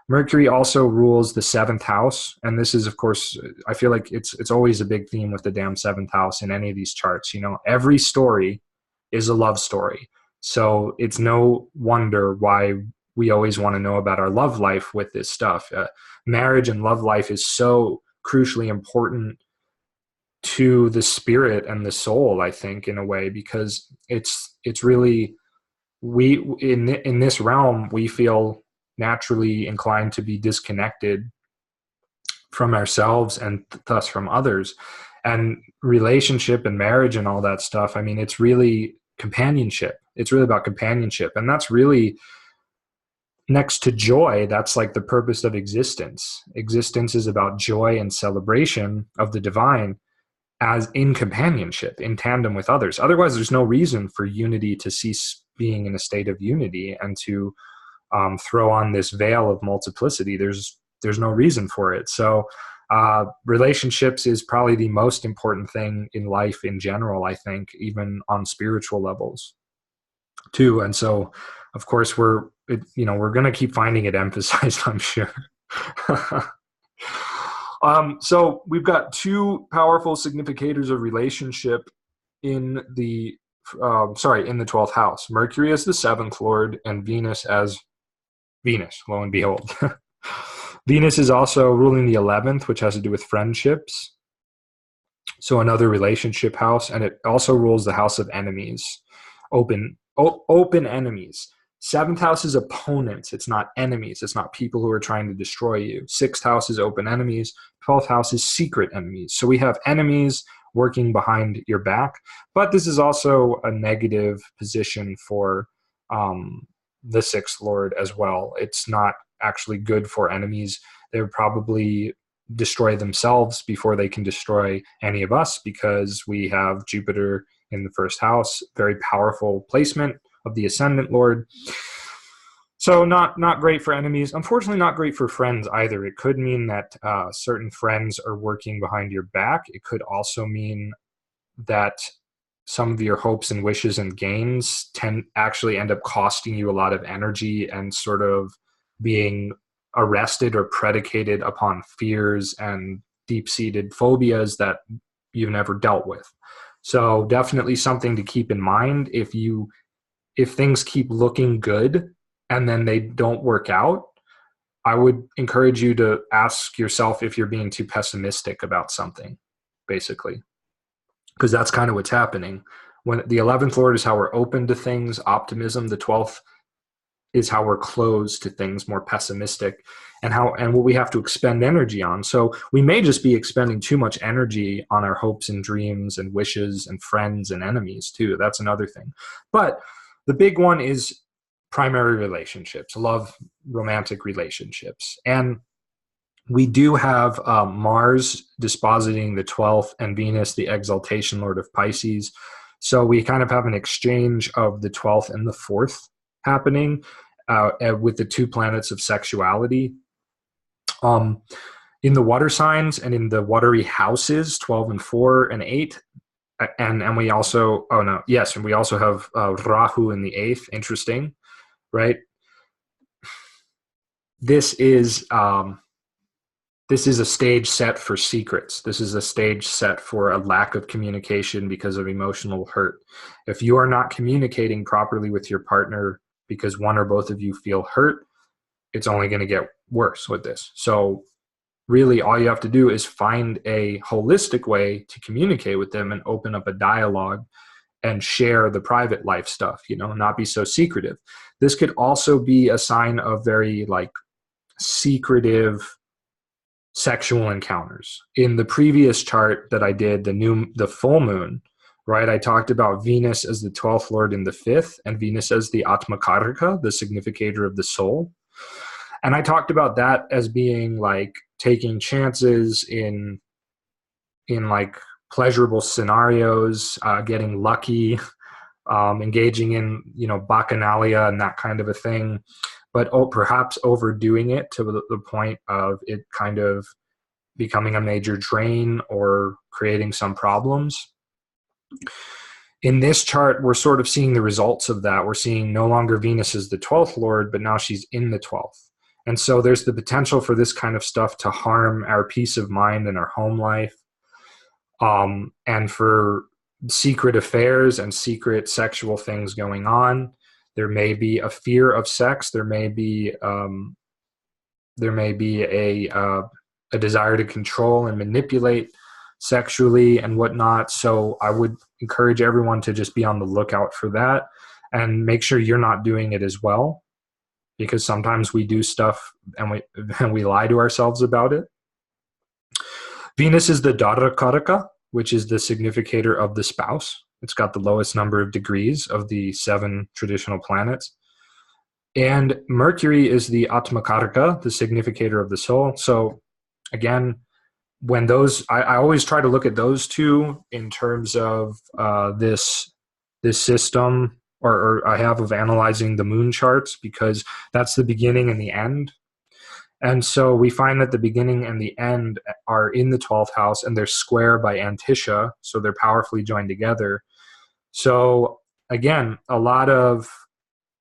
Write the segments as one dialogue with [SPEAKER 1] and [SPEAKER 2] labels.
[SPEAKER 1] Mercury also rules the seventh house. And this is, of course, I feel like it's always a big theme with the damn seventh house in any of these charts. You know, every story is a love story. So it's no wonder why we always want to know about our love life with this stuff. Marriage and love life is so crucially important to the spirit and the soul, I think, in a way, because it's really, we in this realm we feel naturally inclined to be disconnected from ourselves and thus from others. And relationship and marriage and all that stuff, I mean, it's really companionship. It's really about companionship, and that's really, next to joy, that's like the purpose of existence. Existence is about joy and celebration of the divine, as in companionship, in tandem with others. Otherwise, there's no reason for unity to cease being in a state of unity and to throw on this veil of multiplicity. There's no reason for it. So relationships is probably the most important thing in life in general, I think, even on spiritual levels too. And so, of course, we're going to keep finding it emphasized, I'm sure. So we've got two powerful significators of relationship in the 12th house. Mercury as the seventh lord and Venus as Venus, lo and behold. Venus is also ruling the 11th, which has to do with friendships. So another relationship house, and it also rules the house of enemies, open enemies. Seventh house is opponents. It's not enemies. It's not people who are trying to destroy you. Sixth house is open enemies. 12th house is secret enemies. So we have enemies working behind your back, but this is also a negative position for the sixth lord as well. It's not actually good for enemies. They would probably destroy themselves before they can destroy any of us, because we have Jupiter in the first house, very powerful placement of the ascendant lord. So not great for enemies. Unfortunately, not great for friends either. It could mean that certain friends are working behind your back. It could also mean that some of your hopes and wishes and gains actually end up costing you a lot of energy and sort of being arrested or predicated upon fears and deep-seated phobias that you've never dealt with. So definitely something to keep in mind. If things keep looking good and then they don't work out, I would encourage you to ask yourself if you're being too pessimistic about something, basically, because that's kind of what's happening. When the 11th lord is how we're open to things, optimism. The 12th is how we're closed to things, more pessimistic, and what we have to expend energy on. So we may just be expending too much energy on our hopes and dreams and wishes and friends and enemies too. That's another thing. But the big one is primary relationships, love, romantic relationships. And we do have Mars dispositing the 12th and Venus, the exaltation lord of Pisces. So we kind of have an exchange of the 12th and the 4th happening with the two planets of sexuality. In the water signs and in the watery houses, 12 and 4 and 8, and we also, and we also have Rahu in the 8th. Interesting, right? This is a stage set for secrets. This is a stage set for a lack of communication because of emotional hurt. If you are not communicating properly with your partner because one or both of you feel hurt, it's only going to get worse with this. So really all you have to do is find a holistic way to communicate with them and open up a dialogue and share the private life stuff, not be so secretive. This could also be a sign of very secretive sexual encounters. In the previous chart that I did, the full moon, right, I talked about Venus as the 12th lord in the 5th and Venus as the Atmakaraka, the significator of the soul. And I talked about that as being taking chances in pleasurable scenarios, getting lucky, engaging in, bacchanalia and that kind of a thing, but perhaps overdoing it to the point of it kind of becoming a major drain or creating some problems. In this chart, we're sort of seeing the results of that. We're seeing no longer Venus as the 12th lord, but now she's in the 12th. And so there's the potential for this kind of stuff to harm our peace of mind and our home life, and for secret affairs and secret sexual things going on. There may be a fear of sex. There may be a desire to control and manipulate sexually and whatnot. So I would encourage everyone to just be on the lookout for that and make sure you're not doing it as well, because sometimes we do stuff and we lie to ourselves about it. Venus is the Dharmakaraka, which is the significator of the spouse. It's got the lowest number of degrees of the 7 traditional planets. And Mercury is the Atmakaraka, the significator of the soul. So again, when those, I always try to look at those two in terms of this system, or I have of analyzing the moon charts, because that's the beginning and the end. And so we find that the beginning and the end are in the 12th house, and they're square by Antiscia, so they're powerfully joined together. So again, a lot of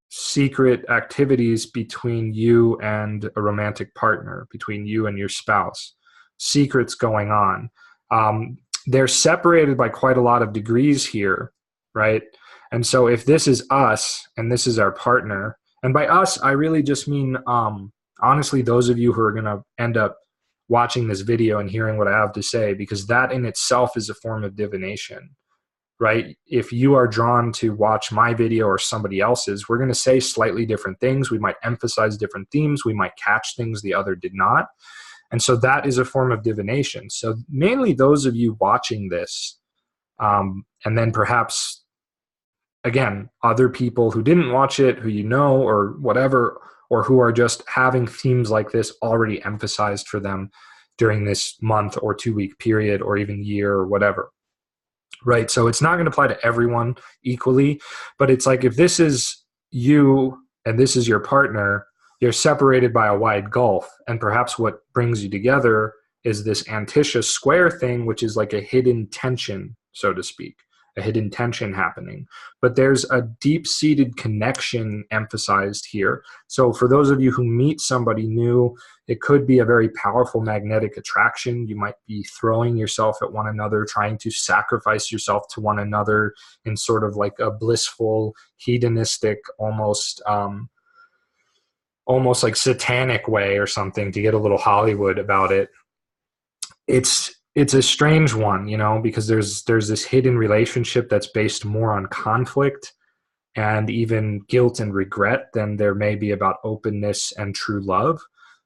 [SPEAKER 1] secret activities between you and a romantic partner, between you and your spouse, secrets going on. They're separated by quite a lot of degrees here, right? And so if this is us and this is our partner, and by us, I really just mean, honestly, those of you who are going to end up watching this video and hearing what I have to say, because that in itself is a form of divination, right? If you are drawn to watch my video or somebody else's, we're going to say slightly different things. We might emphasize different themes. We might catch things the other did not. And so that is a form of divination. So mainly those of you watching this, and then perhaps, again, other people who didn't watch it, who you know, or whatever, or who are just having themes like this already emphasized for them during this month or 2-week period or even year or whatever, right? So it's not going to apply to everyone equally, but it's like if this is you and this is your partner, you're separated by a wide gulf, and perhaps what brings you together is this Antiscia square thing, which is like a hidden tension, so to speak, a hidden tension happening. But there's a deep-seated connection emphasized here. So for those of you who meet somebody new, it could be a very powerful magnetic attraction. You might be throwing yourself at one another, trying to sacrifice yourself to one another in sort of like a blissful, hedonistic, almost like satanic way or something, to get a little Hollywood about it. It's a strange one, you know, because there's this hidden relationship that's based more on conflict and even guilt and regret than there may be about openness and true love.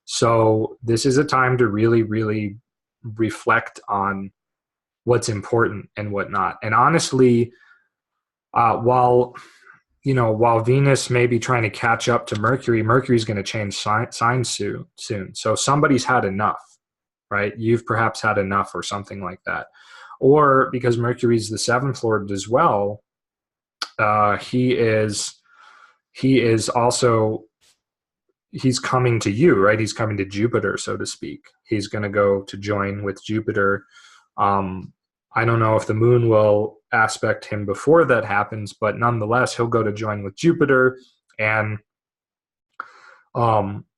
[SPEAKER 1] So this is a time to really, really reflect on what's important and whatnot. And honestly, while Venus may be trying to catch up to Mercury, Mercury's going to change signs soon. So somebody's had enough, right? You've perhaps had enough or something like that. Or because Mercury's the 7th lord as well, he's coming to you, right? He's coming to Jupiter, so to speak. He's going to go to join with Jupiter. I don't know if the moon will aspect him before that happens, but nonetheless, he'll go to join with Jupiter, and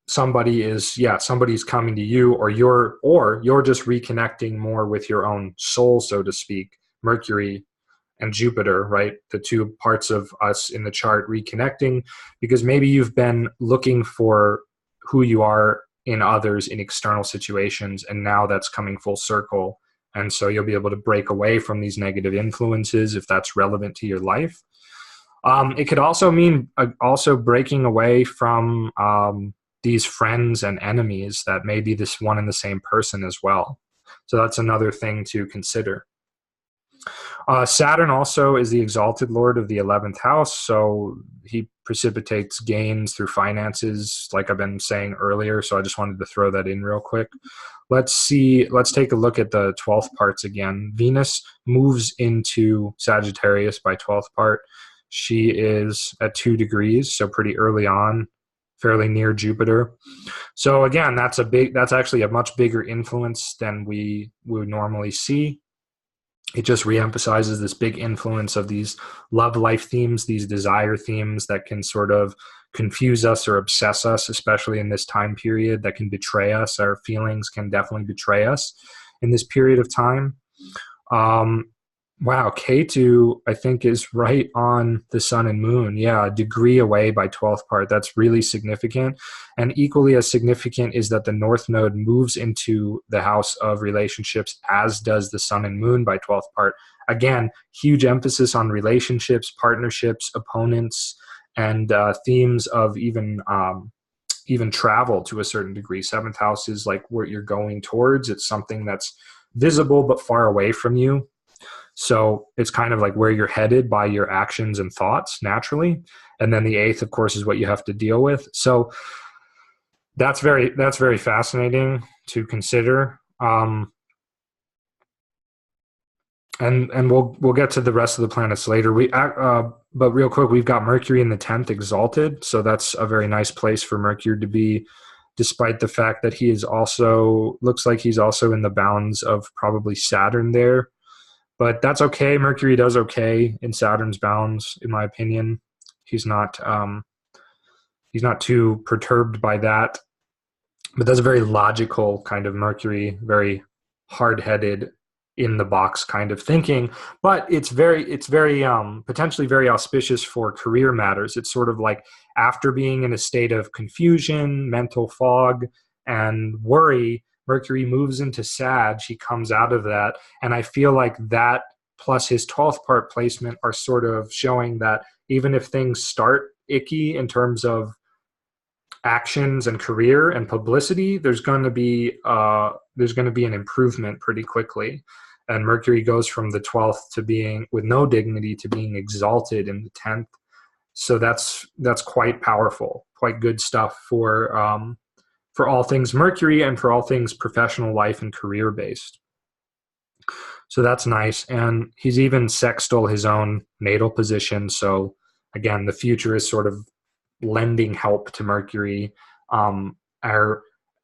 [SPEAKER 1] somebody's coming to you, or you're just reconnecting more with your own soul, so to speak. Mercury and Jupiter, right? The two parts of us in the chart reconnecting, because maybe you've been looking for who you are in others in external situations, and now that's coming full circle. And so you'll be able to break away from these negative influences if that's relevant to your life. It could also mean also breaking away from these friends and enemies that may be this one and the same person as well. So that's another thing to consider. Saturn also is the exalted lord of the 11th house, so he precipitates gains through finances, like I've been saying earlier, so I just wanted to throw that in real quick. Let's take a look at the 12th parts again. Venus moves into Sagittarius by 12th part. She is at 2 degrees, so pretty early on, fairly near Jupiter. So again, that's actually a much bigger influence than we would normally see. It just reemphasizes this big influence of these love life themes, these desire themes that can sort of confuse us or obsess us, especially in this time period, that can betray us. Our feelings can definitely betray us in this period of time. Wow, K2, I think, is right on the sun and moon. Yeah, a degree away by 12th part. That's really significant. And equally as significant is that the North Node moves into the house of relationships, as does the sun and moon by 12th part. Again, huge emphasis on relationships, partnerships, opponents, and themes of even travel to a certain degree. 7th house is like where you're going towards. It's something that's visible but far away from you. So it's kind of like where you're headed by your actions and thoughts naturally. And then the 8th, of course, is what you have to deal with. So that's very fascinating to consider. And we'll get to the rest of the planets later. But real quick, we've got Mercury in the 10th exalted. So that's a very nice place for Mercury to be, despite the fact that he is also, looks like he's also in the bounds of probably Saturn there. But that's okay. Mercury does okay in Saturn's bounds, in my opinion. He's not too perturbed by that. But that's a very logical kind of Mercury, very hard-headed, in the box kind of thinking. But it's very potentially very auspicious for career matters. It's sort of like after being in a state of confusion, mental fog, and worry, Mercury moves into Sag. He comes out of that. And I feel like that plus his 12th part placement are sort of showing that even if things start icky in terms of actions and career and publicity, there's going to be an improvement pretty quickly. And Mercury goes from the 12th to being with no dignity to being exalted in the 10th. So that's quite powerful, quite good stuff for all things Mercury and for all things professional life and career based. So that's nice. And he's even sextile his own natal position. So again, the future is sort of lending help to Mercury.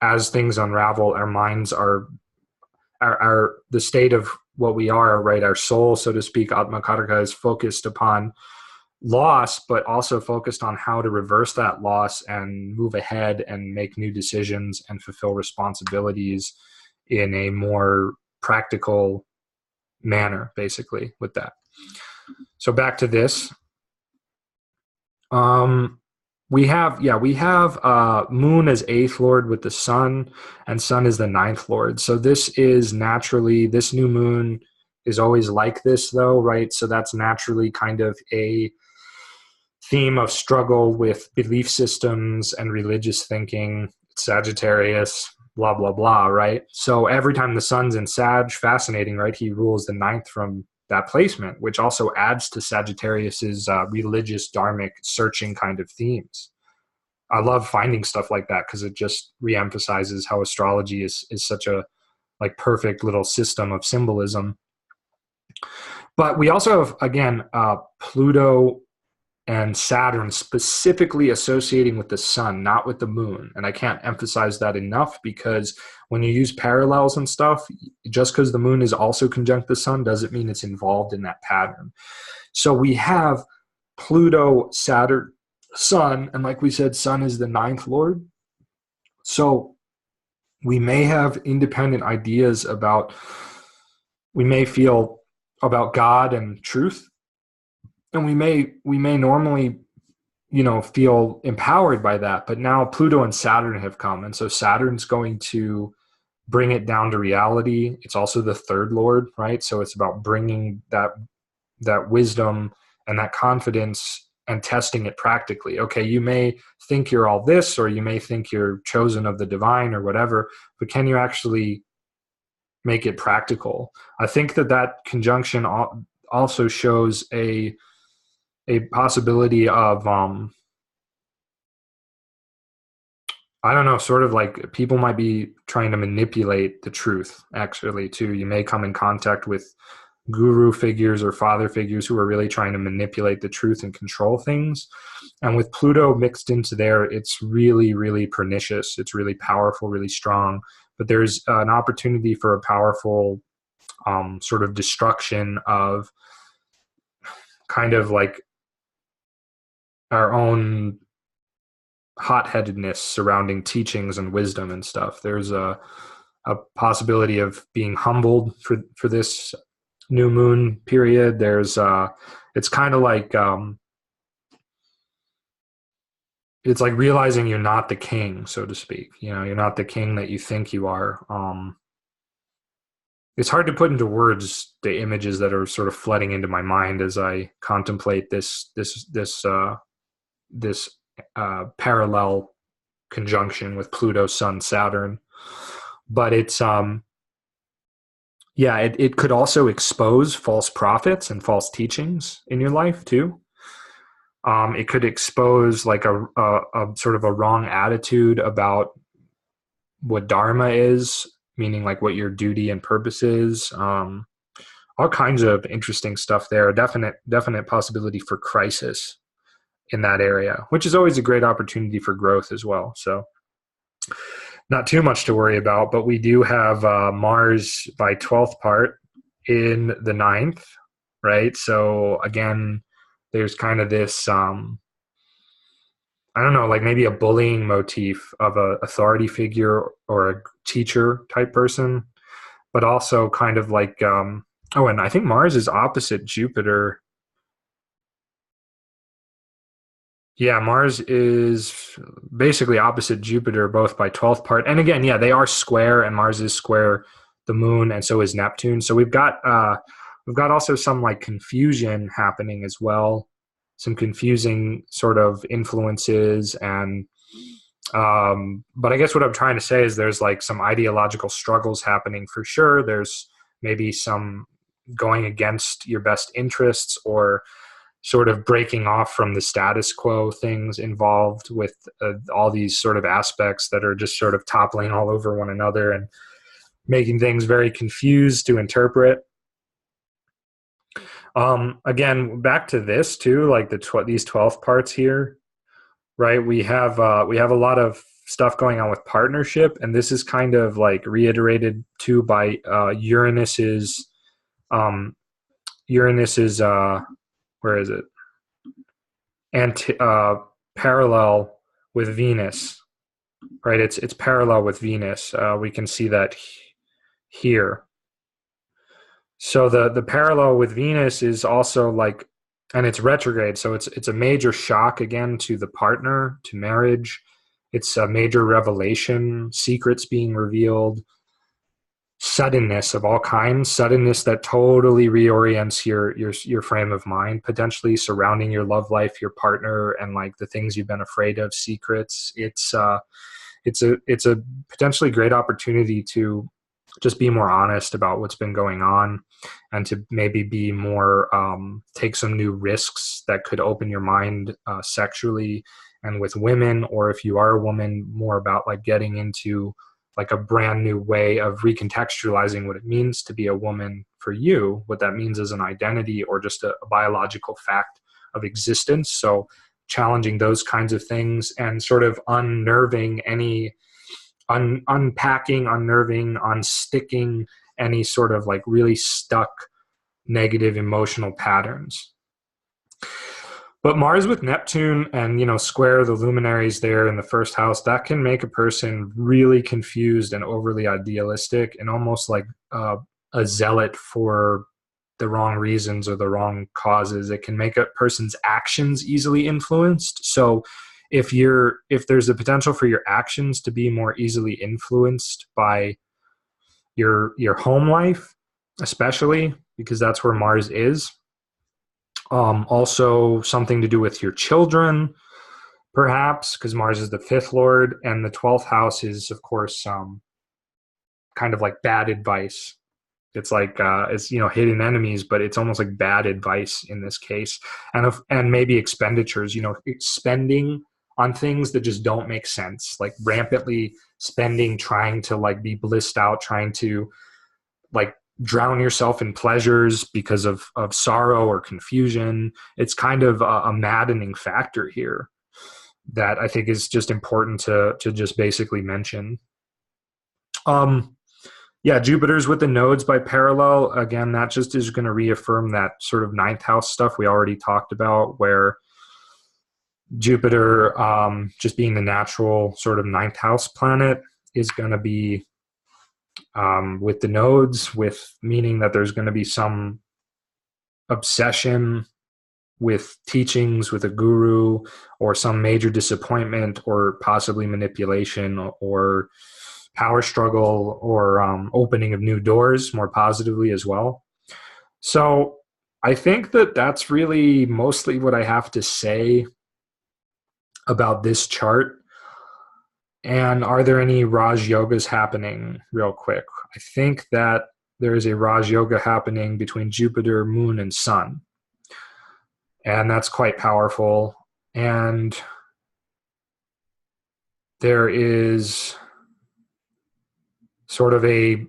[SPEAKER 1] As things unravel, our minds are the state of what we are, right? Our soul, so to speak, Atma Karaka, is focused upon loss, but also focused on how to reverse that loss and move ahead and make new decisions and fulfill responsibilities in a more practical manner, basically, with that. So back to this. We have Moon as 8th lord with the Sun, and Sun is the 9th lord. So this is naturally, this new moon is always like this though, right? So that's naturally kind of a theme of struggle with belief systems and religious thinking, Sagittarius, blah, blah, blah, right? So every time the Sun's in Sag, fascinating, right? He rules the 9th from that placement, which also adds to Sagittarius's religious, dharmic, searching kind of themes. I love finding stuff like that because it just reemphasizes how astrology is such a like perfect little system of symbolism. But we also have, again, Pluto and Saturn specifically associating with the Sun, not with the Moon. And I can't emphasize that enough, because when you use parallels and stuff, just because the Moon is also conjunct the Sun doesn't mean it's involved in that pattern. So we have Pluto, Saturn, Sun, and like we said, Sun is the 9th lord. So we may have independent ideas we may feel about God and truth. And we may normally, feel empowered by that. But now Pluto and Saturn have come. And so Saturn's going to bring it down to reality. It's also the 3rd lord, right? So it's about bringing that wisdom and that confidence and testing it practically. Okay, you may think you're all this, or you may think you're chosen of the divine or whatever, but can you actually make it practical? I think that conjunction also shows a possibility of I don't know, sort of like people might be trying to manipulate the truth, actually, too. You may come in contact with guru figures or father figures who are really trying to manipulate the truth and control things. And with Pluto mixed into there, it's really, really pernicious. It's really powerful, really strong. But there's an opportunity for a powerful sort of destruction of kind of like our own hot-headedness surrounding teachings and wisdom and stuff. There's a possibility of being humbled for this new moon period. There's it's kind of like it's like realizing you're not the king, so to speak. You know, you're not the king that you think you are. It's hard to put into words the images that are sort of flooding into my mind as I contemplate this parallel conjunction with Pluto, Sun, Saturn. But it's it could also expose false prophets and false teachings in your life too. It could expose like a sort of a wrong attitude about what Dharma is, meaning like what your duty and purpose is. All kinds of interesting stuff there. Definite possibility for crisis in that area, which is always a great opportunity for growth as well. So not too much to worry about, but we do have Mars by 12th part in the 9th, right? So again, there's kind of this, I don't know, like maybe a bullying motif of a authority figure or a teacher type person, but also kind of like, and I think Mars is opposite Jupiter. Yeah, Mars is basically opposite Jupiter, both by 12th part. And again, yeah, they are square, and Mars is square the moon, and so is Neptune. So we've got also some like confusion happening as well, some confusing sort of influences. And but I guess what I'm trying to say is there's like some ideological struggles happening for sure. There's maybe some going against your best interests, or sort of breaking off from the status quo things involved with all these sort of aspects that are just sort of toppling all over one another and making things very confused to interpret. Again, back to this too, like these 12th parts here, right? We have a lot of stuff going on with partnership, and this is kind of like reiterated too by Uranus's where is it? Parallel with Venus, right? It's parallel with Venus. We can see that here. So the parallel with Venus is also like, and it's retrograde, so it's a major shock again to the partner, to marriage. It's a major revelation, secrets being revealed, suddenness of all kinds, suddenness that totally reorients your frame of mind, potentially surrounding your love life, your partner, and like the things you've been afraid of, secrets. It's a potentially great opportunity to just be more honest about what's been going on, and to maybe be more take some new risks that could open your mind sexually and with women, or if you are a woman, more about like getting into like a brand new way of recontextualizing what it means to be a woman for you, what that means as an identity or just a biological fact of existence. So challenging those kinds of things and sort of unnerving any unpacking, unnerving, unsticking any sort of like really stuck negative emotional patterns. But Mars with Neptune and, square the luminaries there in the first house, that can make a person really confused and overly idealistic and almost like a zealot for the wrong reasons or the wrong causes. It can make a person's actions easily influenced. So if there's a potential for your actions to be more easily influenced by your home life, especially because that's where Mars is. Also something to do with your children, perhaps, because Mars is the 5th lord, and the 12th house is, of course, kind of like bad advice. It's like it's hidden enemies, but it's almost like bad advice in this case, and maybe expenditures. Spending on things that just don't make sense, like rampantly spending, trying to like be blissed out, trying to like drown yourself in pleasures because of sorrow or confusion. It's kind of a maddening factor here that I think is just important to just basically mention. Jupiter's with the nodes by parallel. Again, that just is going to reaffirm that sort of 9th house stuff we already talked about, where Jupiter, just being the natural sort of ninth house planet, is going to be with the nodes, with meaning that there's going to be some obsession with teachings, with a guru, or some major disappointment, or possibly manipulation, or power struggle, or opening of new doors more positively as well. So I think that that's really mostly what I have to say about this chart. And are there any Raj Yogas happening real quick? I think that there is a Raj Yoga happening between Jupiter, Moon, and Sun. And that's quite powerful. And there is sort of a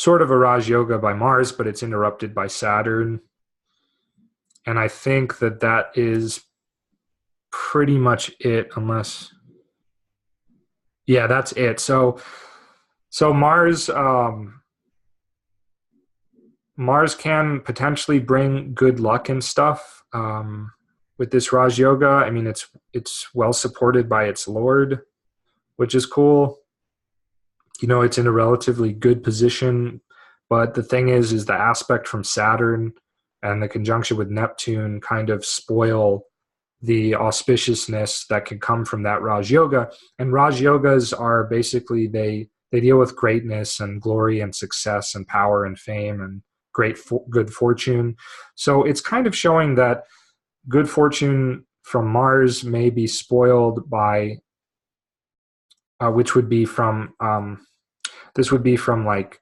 [SPEAKER 1] Raj Yoga by Mars, but it's interrupted by Saturn. And I think that that is pretty much it, unless, yeah, that's it. So Mars can potentially bring good luck and stuff with this Raj Yoga. I mean, it's well supported by its Lord, which is cool. You know, it's in a relatively good position, but the thing is the aspect from Saturn and the conjunction with Neptune kind of spoil the auspiciousness that can come from that Raj Yoga. And Raj Yogas are basically, they deal with greatness and glory and success and power and fame and good fortune. So it's kind of showing that good fortune from Mars may be spoiled by, which would be from, this would be from, like,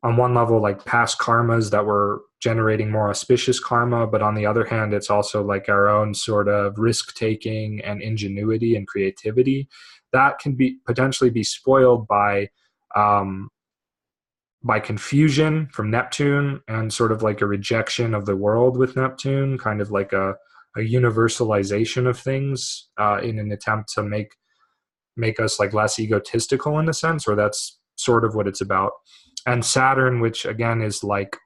[SPEAKER 1] on one level, like past karmas that were generating more auspicious karma, but on the other hand, it's also like our own sort of risk taking and ingenuity and creativity that can be potentially be spoiled by confusion from Neptune, and sort of like a rejection of the world with Neptune, kind of like a universalization of things in an attempt to make us like less egotistical in a sense, or that's sort of what it's about. And Saturn, which again is like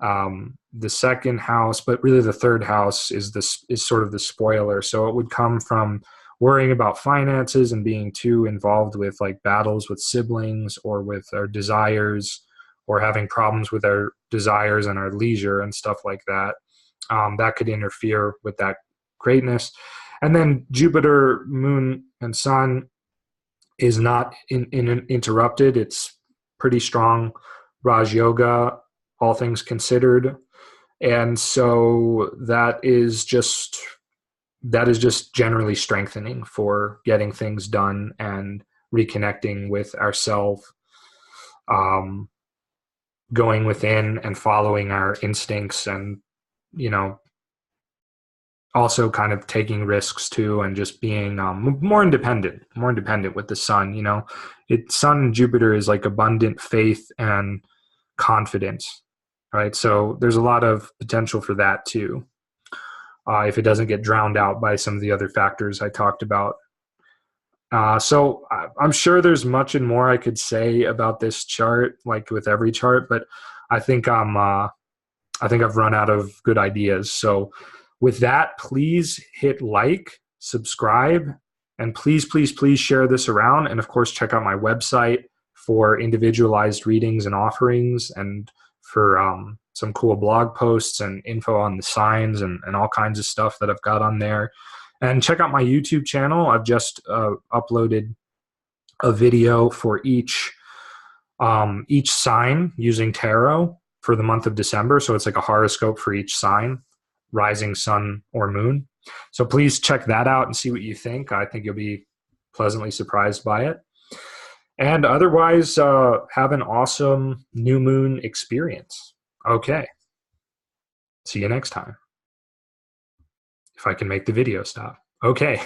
[SPEAKER 1] the second house, but really the third house is sort of the spoiler. So it would come from worrying about finances and being too involved with like battles with siblings or with our desires, or having problems with our desires and our leisure and stuff like that. That could interfere with that greatness. And then Jupiter, Moon, and Sun is not interrupted. It's pretty strong Raj Yoga, all things considered. And so that is just generally strengthening for getting things done and reconnecting with ourselves, going within and following our instincts, and, you know, also kind of taking risks too, and just being more independent with the Sun. You know, Sun and Jupiter is like abundant faith and confidence, right? So there's a lot of potential for that too, if it doesn't get drowned out by some of the other factors I talked about. So I'm sure there's much and more I could say about this chart, like with every chart, but I think I've run out of good ideas. So with that, please hit like, subscribe, and please share this around. And of course, check out my website for individualized readings and offerings, and for some cool blog posts and info on the signs and all kinds of stuff that I've got on there. And check out my YouTube channel. I've just uploaded a video for each sign using tarot for the month of December. So it's like a horoscope for each sign, rising, sun, or moon. So please check that out and see what you think. I think you'll be pleasantly surprised by it. And otherwise, have an awesome new moon experience. Okay. See you next time. If I can make the video stop. Okay.